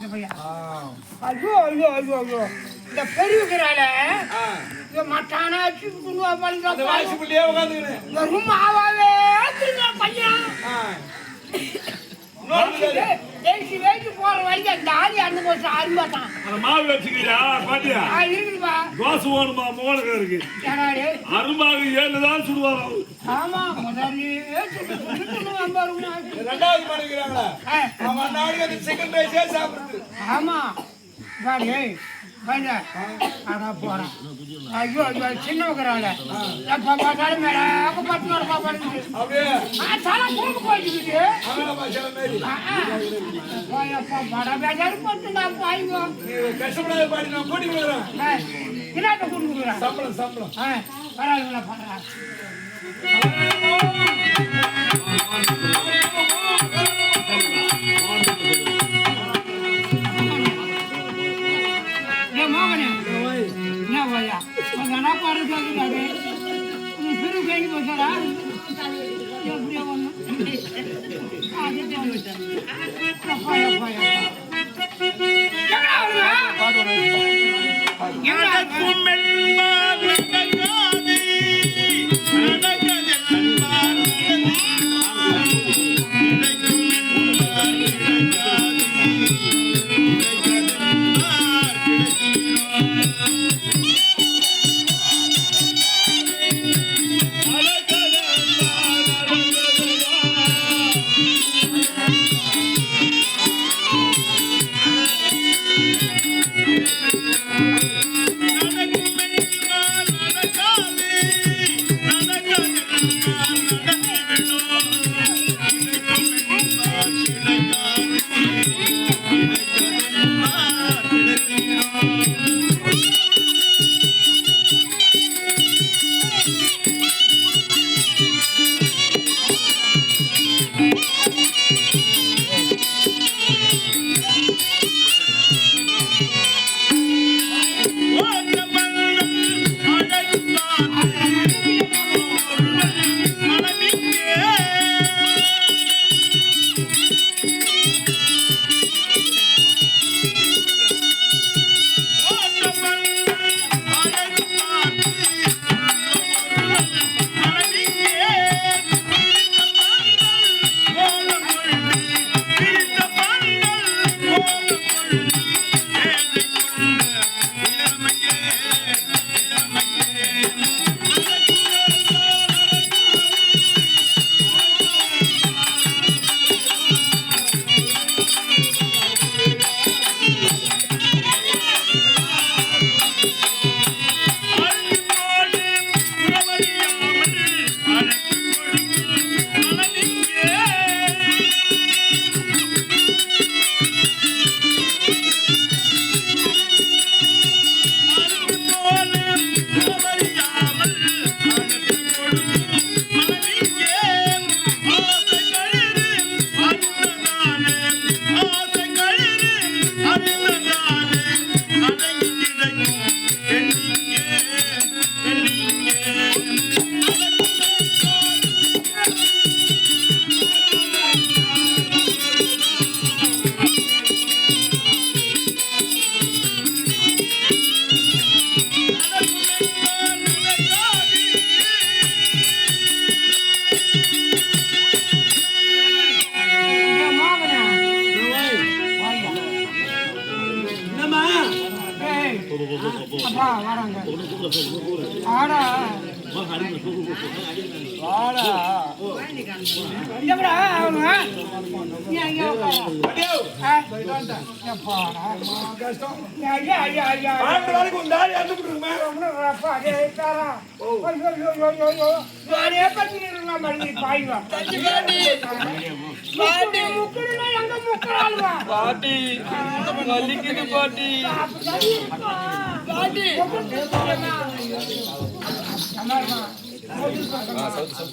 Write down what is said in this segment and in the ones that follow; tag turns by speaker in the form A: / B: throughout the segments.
A: ஐயோ ஐயோ ஐயோ ஐயோ இந்த பெரியவங்கிறால மட்டான ரொம்ப ஆவாவே பையன் போற வரைக்கும் அந்த ஆதி அந்த போச்சு அரும்பாத்தான்
B: மாவு வச்சுக்கிறியா பாட்டியா
A: இருக்குதுப்பா
B: தோசை வேணுமா மோனுக்கு இருக்கு அரும்பாக 7 தான் சுடுவாங்க.
A: ஆமா முதல்ல
C: ரெண்டாவது பண்ணிக்கிறாங்களா அவன் நாளைக்கு சிக்கன் ரைஸே சாப்பிடுறது.
A: ஆமா பாடி போறான் ஐயோ சின்ன வைக்கிறாங்க எப்ப பார்த்தாலும் மேடம் பத்து வரப்பா பண்ணுது போயிட்டு பட பேஜாரு போட்டு நான் பாய்வோம்
C: கஷ்டப்படாத பாடி நான் கூட்டி விடுறேன்.
A: இல்லாட்ட கூட்டி விடுறேன்
C: சம்பளம் சம்பளம்
A: பரவாயில்ல பண்றேன்.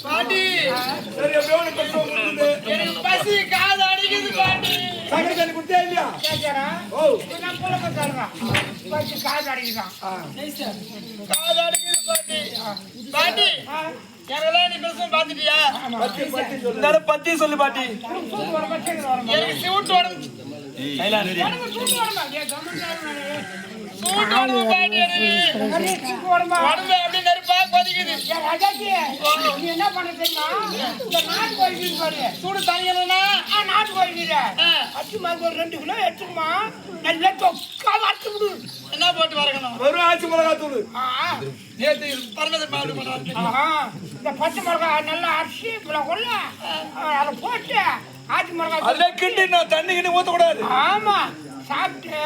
A: பாட்டி பசி காது அடிக்குது பாட்டி
C: சங்கடத்தை குடிச்சே இல்லையா
A: காது அடிக்குதான்
D: காது அடிக்குது பாட்டி பாட்டி எனக்கெல்லாம் நீ பெருசும் பாத்துட்டியா பத்தி சொல்லு பாட்டி எனக்கு சிவுட்டு உடம்பு
A: உடம்பு சூட்டு உடம்பா? ஏய், கம்முனு
D: சூட்டு உடம்பு பாட்டி எனக்கு.
A: அரே, சூட்டு உடம்பா?
D: உடம்பு அப்படி நெருப்பா கொதிக்குது.
A: ஏய், ராஜாஜி, நீ என்ன பண்ண தெரியுமா? இந்த நாட்டு கோழி மீன் பாரு.
D: சூடு தனியலன்னா
A: நாட்டு கோழி மீன். அச்சு மாதிரி ஒரு 2 கிலோ எடுத்துக்குமா, நல்லா தொக்கா வறுத்து விடு.
D: என்ன போட்டு வறக்கணும்?
C: வெறும் ஆச்சி மிளகா தூள்.
D: நேத்து பறந்தது பாடு பண்ணாரு.
A: இந்த பச்சை மிளகாய் நல்லா அரிசி கொள்ள அதை போட்டு ஆச்சி மிளகாய்
C: அதுல கிண்டி நான் தண்ணி கிண்டி ஊத்தக்கூடாது.
A: ஆமா சாப்பிட்டு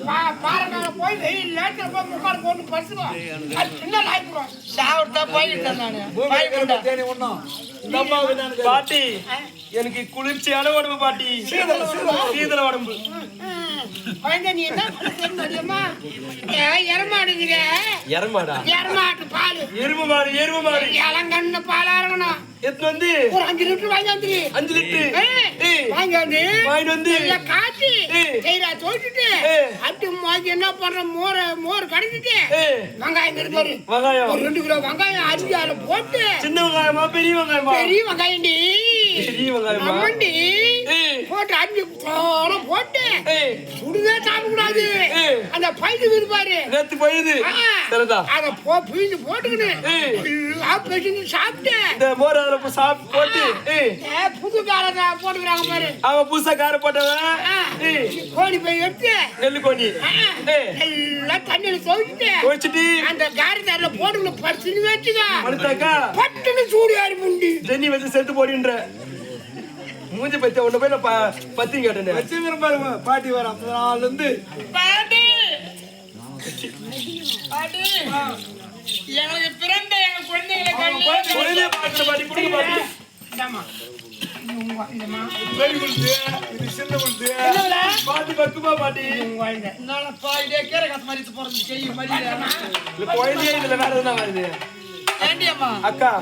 A: பாறைக்கால போய் வெயில் நேரத்தில் போய் முக்கால் போட்டு பசுவோம். அது சின்ன லாய்க்குறோம்.
D: சாப்பிட்டா போயிட்டேன் நானு.
C: பூமியில இருக்கிற தேனி ஒண்ணும். இந்த அம்மாவுக்கு நான்
E: பாட்டி எனக்கு குளிர்ச்சியான உடம்பு பாட்டி. சீதள உடம்பு.
A: குழந்தை நீ என்ன பண்ண தெரியுமா? எரமாடுங்க
E: எரமாடா?
A: எரமாட்டு பால்.
E: எருமை மாடு.
A: இளங்கண்ணு பாலா இருக்கணும்.
E: எத்தனை வந்து
A: ஒரு 5 லிட்டர் வாங்கி வந்துரு.
E: 5 லிட்டர்
A: வாங்கி வந்து
E: வாங்கிட்டு வந்து
A: நல்லா காய்ச்சி செய்யறா தோட்டுட்டு அட்டு மாக்கி என்ன பண்ற மோர் கடைச்சிட்டு வெங்காயம் இருப்பாரு.
E: வெங்காயம்
A: ஒரு 2 கிலோ வெங்காயம் அரிஞ்சு அதில் போட்டு.
E: சின்ன வெங்காயமா பெரிய வெங்காயமா?
A: பெரிய வெங்காயம்டி.
E: பெரிய வெங்காயமா?
A: அம்மண்டி போட்டு அரிஞ்சு போட்டு சுடுவே சாப்பிடக்கூடாது. அந்த பயிர் இருப்பாரு
E: நேத்து போயுது சரிதா?
A: அத பிழிஞ்சு போட்டுக்கின்னு சாப்பிட்டு
E: இந்த மோர் அதில் சாப்பிட்டு போட்டு
A: புது காரத்தை போட்டுக்கிறாங்க பாரு.
E: அவன் புதுசா கார போட்டவன்
A: கோழி போய் எடுத்து
E: நெல்லு கோணி
A: எல்லாம் தண்ணியில துவைச்சிட்டு
E: வச்சுட்டு
A: அந்த காரத்தை போட்டுக்கணும். பறிச்சுன்னு வச்சுக்கா
E: படுத்தாக்கா
A: பட்டுன்னு சூடு ஆடி முண்டி
E: தண்ணி வச்சு செத்து போடின்ற மூஞ்சி பத்தி ஒண்ணு போய் நான் பத்தி கேட்டேன்.
C: வச்சு விரும்பாருங்க பாட்டி வர அந்த நாள்ல இருந்து.
D: பாட்டி பாட்டி எனக்கு பிறந்த என் குழந்தைகளை
E: குழந்தைய பார்க்கிற பாட்டி கொடுங்க பாட்டி.
A: இந்தாம்மா. இது உங்க இந்தம்மா.
C: பெரிய குழுத்து, இது சின்ன குழுத்து.
A: என்னதுல?
E: பாட்டி பக்குமா பாட்டி?
A: உங்க வாழ்ந்த.
D: என்னப்பா இதே கீரை காசு மாதிரி போறது செய்ய மாதிரி
E: இல்ல குழந்தையே இதுல வேற எதுனா வருது.
D: ஏண்டி அம்மா
E: அக்கா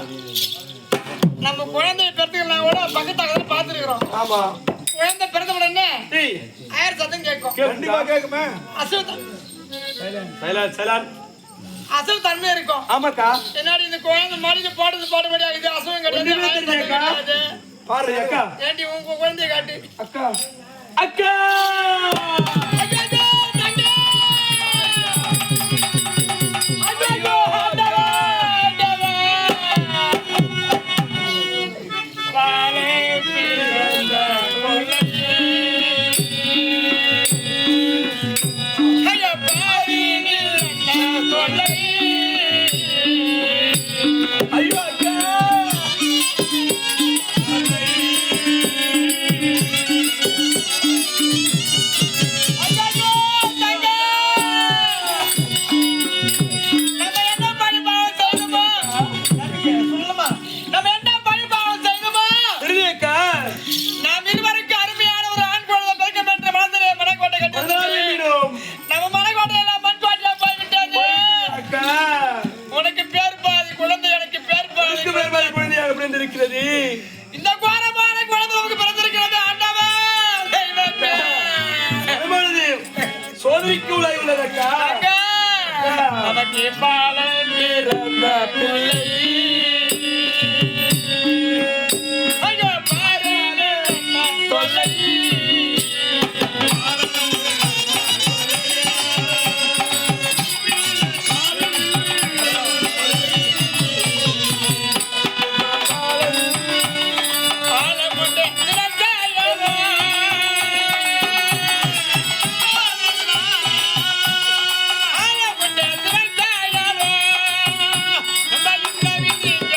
D: நம்ம குழந்தைய பெற்றுக்கலாம் கூட பக்கத்தாக்கதான் பார்த்துருக்கிறோம்.
E: ஆமா
D: குழந்தை பிறந்த உடனே
E: டேய்
D: ஆயிரம் சத்தம் கேட்கும்.
C: கண்டிப்பா கேக்குமே.
D: அசவு தன்மை இருக்கும்.
E: ஆமாக்கா
D: என்னாடி இந்த குழந்தை மாடியில பாடுபடியா இது அசவும் கிடையாது.
E: பாரு அக்கா.
D: ஏண்டி உங்க குழந்தைய காட்டு.
E: அக்கா அக்கா
D: இந்த கோரமான குழந்தை நமக்கு பிறந்திருக்கிறது. ஆண்டவா
E: சோதனைக்கு உள்ளாய் உள்ளதக்கா.
D: நமக்கு பாலன் பிறந்த பிள்ளை